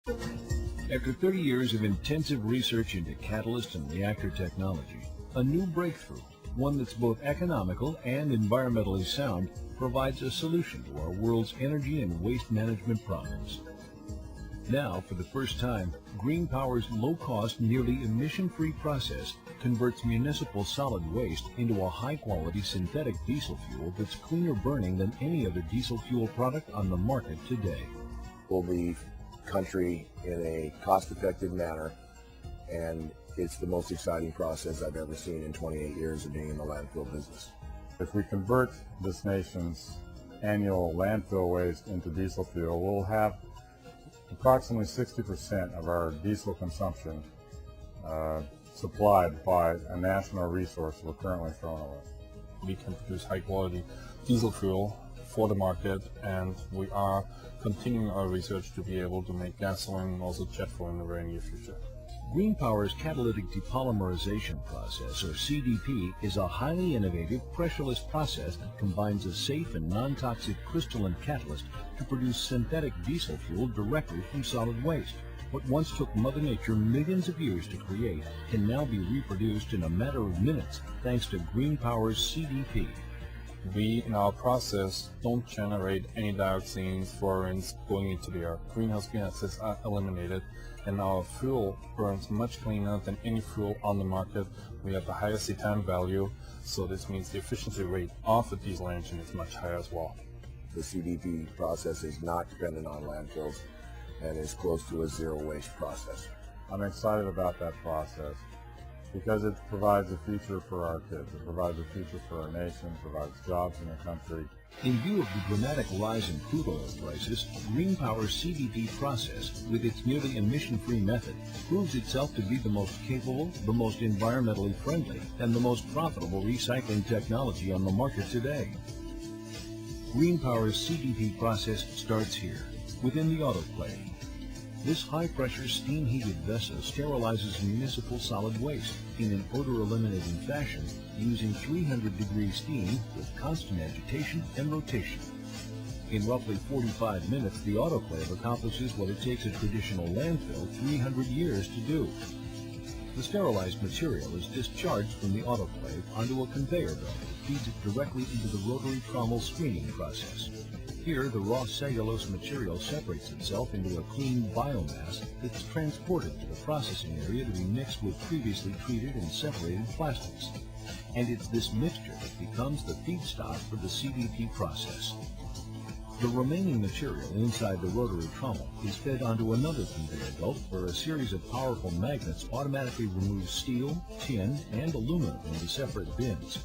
After 30 years of intensive research into catalyst and reactor technology, a new breakthrough, one that's both economical and environmentally sound, provides a solution to our world's energy and waste management problems. Now, for the first time, Green Power's low-cost, nearly emission-free process converts municipal solid waste into a high-quality synthetic diesel fuel that's cleaner burning than any other diesel fuel product on the market today. We'll leave country in a cost-effective manner, and it's the most exciting process I've ever seen in 28 years of being in the landfill business. If we convert this nation's annual landfill waste into diesel fuel, we'll have approximately 60% of our diesel consumption supplied by a national resource we're currently throwing away. We can produce high-quality diesel fuel for the market, and we are continuing our research to be able to make gasoline and also jet fuel in the very near future. Green Power's catalytic depolymerization process, or CDP, is a highly innovative, pressureless process that combines a safe and non-toxic crystalline catalyst to produce synthetic diesel fuel directly from solid waste. What once took Mother Nature millions of years to create can now be reproduced in a matter of minutes thanks to Green Power's CDP. We, in our process, don't generate any dioxins, fluorines going into the air. Greenhouse gases are eliminated, and our fuel burns much cleaner than any fuel on the market. We have the highest C10 value, so this means the efficiency rate of the diesel engine is much higher as well. The CDP process is not dependent on landfills and is close to a zero waste process. I'm excited about that process because it provides a future for our kids. It provides a future for our nation, provides jobs in the country. In view of the dramatic rise in crude oil prices, Green Power's CDP process, with its nearly emission-free method, proves itself to be the most capable, the most environmentally friendly, and the most profitable recycling technology on the market today. Green Power's CDP process starts here, within the autoclave. This high-pressure, steam-heated vessel sterilizes municipal solid waste in an odor-eliminating fashion using 300-degree steam with constant agitation and rotation. In roughly 45 minutes, the autoclave accomplishes what it takes a traditional landfill 300 years to do. The sterilized material is discharged from the autoclave onto a conveyor belt that feeds it directly into the rotary trommel screening process. Here, the raw cellulose material separates itself into a clean biomass that's transported to the processing area to be mixed with previously treated and separated plastics. And it's this mixture that becomes the feedstock for the CDP process. The remaining material inside the rotary trommel is fed onto another conveyor belt where a series of powerful magnets automatically remove steel, tin, and aluminum into separate bins.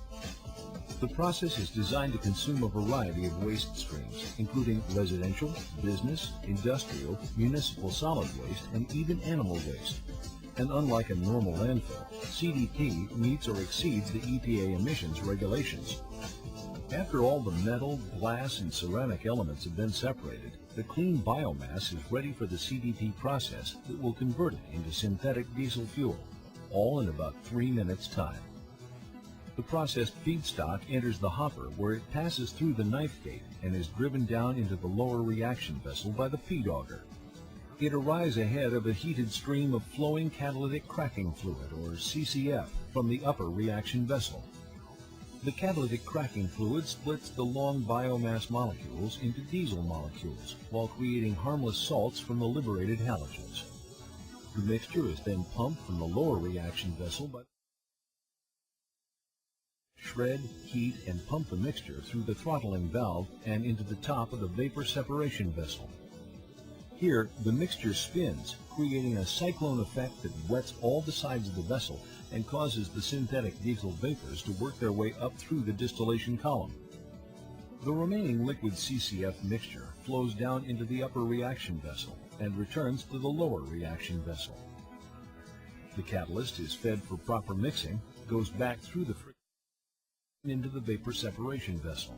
The process is designed to consume a variety of waste streams, including residential, business, industrial, municipal solid waste, and even animal waste. And unlike a normal landfill, CDP meets or exceeds the EPA emissions regulations. After all the metal, glass, and ceramic elements have been separated, the clean biomass is ready for the CDP process that will convert it into synthetic diesel fuel, all in about 3 minutes' time. The processed feedstock enters the hopper where it passes through the knife gate and is driven down into the lower reaction vessel by the feed auger. It arrives ahead of a heated stream of flowing catalytic cracking fluid, or CCF, from the upper reaction vessel. The catalytic cracking fluid splits the long biomass molecules into diesel molecules while creating harmless salts from the liberated halogens. The mixture is then pumped from the lower reaction vessel by shred, heat, and pump the mixture through the throttling valve and into the top of the vapor separation vessel. Here, the mixture spins, creating a cyclone effect that wets all the sides of the vessel and causes the synthetic diesel vapors to work their way up through the distillation column. The remaining liquid CCF mixture flows down into the upper reaction vessel and returns to the lower reaction vessel. The catalyst is fed for proper mixing, goes back through the into the vapor separation vessel.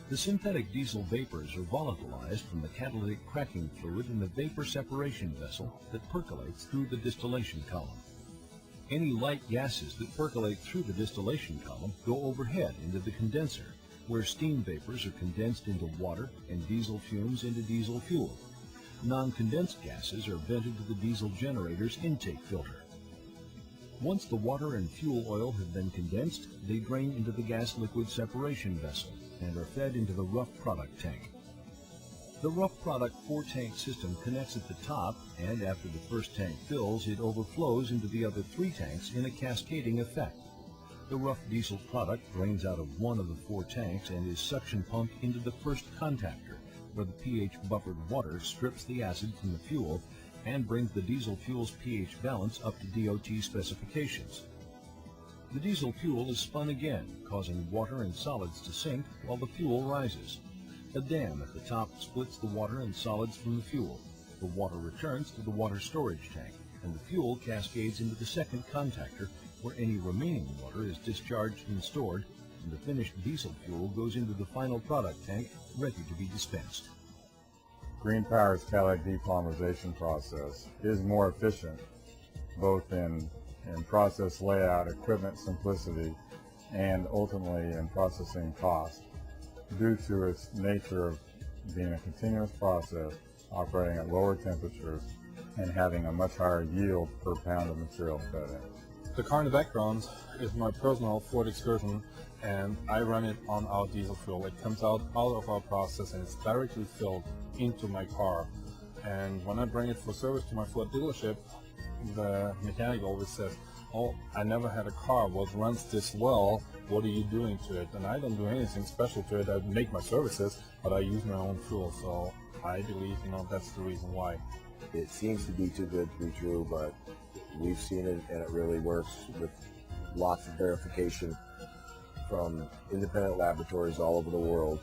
The synthetic diesel vapors are volatilized from the catalytic cracking fluid in the vapor separation vessel that percolates through the distillation column. Any light gases that percolate through the distillation column go overhead into the condenser, where steam vapors are condensed into water and diesel fumes into diesel fuel. non-condensed gases are vented to the diesel generator's intake filter. Once the water and fuel oil have been condensed, they drain into the gas liquid separation vessel and are fed into the rough product tank. The rough product 4-tank system connects at the top, and after the first tank fills, it overflows into the other 3 tanks in a cascading effect. The rough diesel product drains out of one of the 4 tanks and is suction pumped into the first contactor, where the pH-buffered water strips the acid from the fuel and brings the diesel fuel's pH balance up to DOT specifications. The diesel fuel is spun again, causing water and solids to sink while the fuel rises. A dam at the top splits the water and solids from the fuel. The water returns to the water storage tank, and the fuel cascades into the second contactor, where any remaining water is discharged and stored, and the finished diesel fuel goes into the final product tank, ready to be dispensed. Green Power's catalytic depolymerization process is more efficient, both in process layout, equipment simplicity, and ultimately in processing cost, due to its nature of being a continuous process, operating at lower temperatures, and having a much higher yield per pound of material fed in. The car in the background is my personal Ford Excursion, and I run it on our diesel fuel. It comes out of our process and it's directly filled into my car. And when I bring it for service to my Ford dealership, the mechanic always says, "Oh, I never had a car what runs this well. What are you doing to it?" And I don't do anything special to it. I make my services, but I use my own fuel. So I believe, that's the reason why. It seems to be too good to be true, but we've seen it and it really works with lots of verification from independent laboratories all over the world,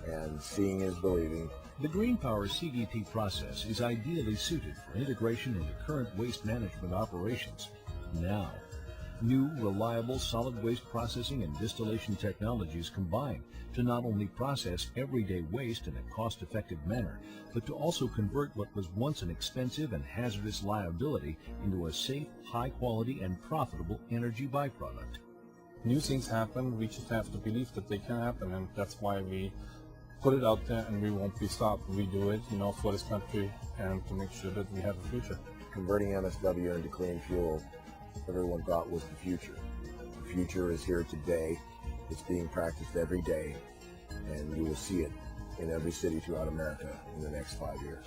and seeing is believing. The Green Power CDP process is ideally suited for integration into current waste management operations. Now, new, reliable solid waste processing and distillation technologies combine to not only process everyday waste in a cost-effective manner, but to also convert what was once an expensive and hazardous liability into a safe, high-quality, and profitable energy byproduct. New things happen, we just have to believe that they can happen, and that's why we put it out there and we won't be stopped. We do it, for this country and to make sure that we have a future. Converting MSW into clean fuel, everyone thought was the future. The future is here today. It's being practiced every day, and you will see it in every city throughout America in the next 5 years.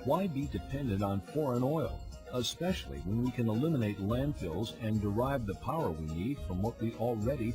Why be dependent on foreign oil, especially when we can eliminate landfills and derive the power we need from what we already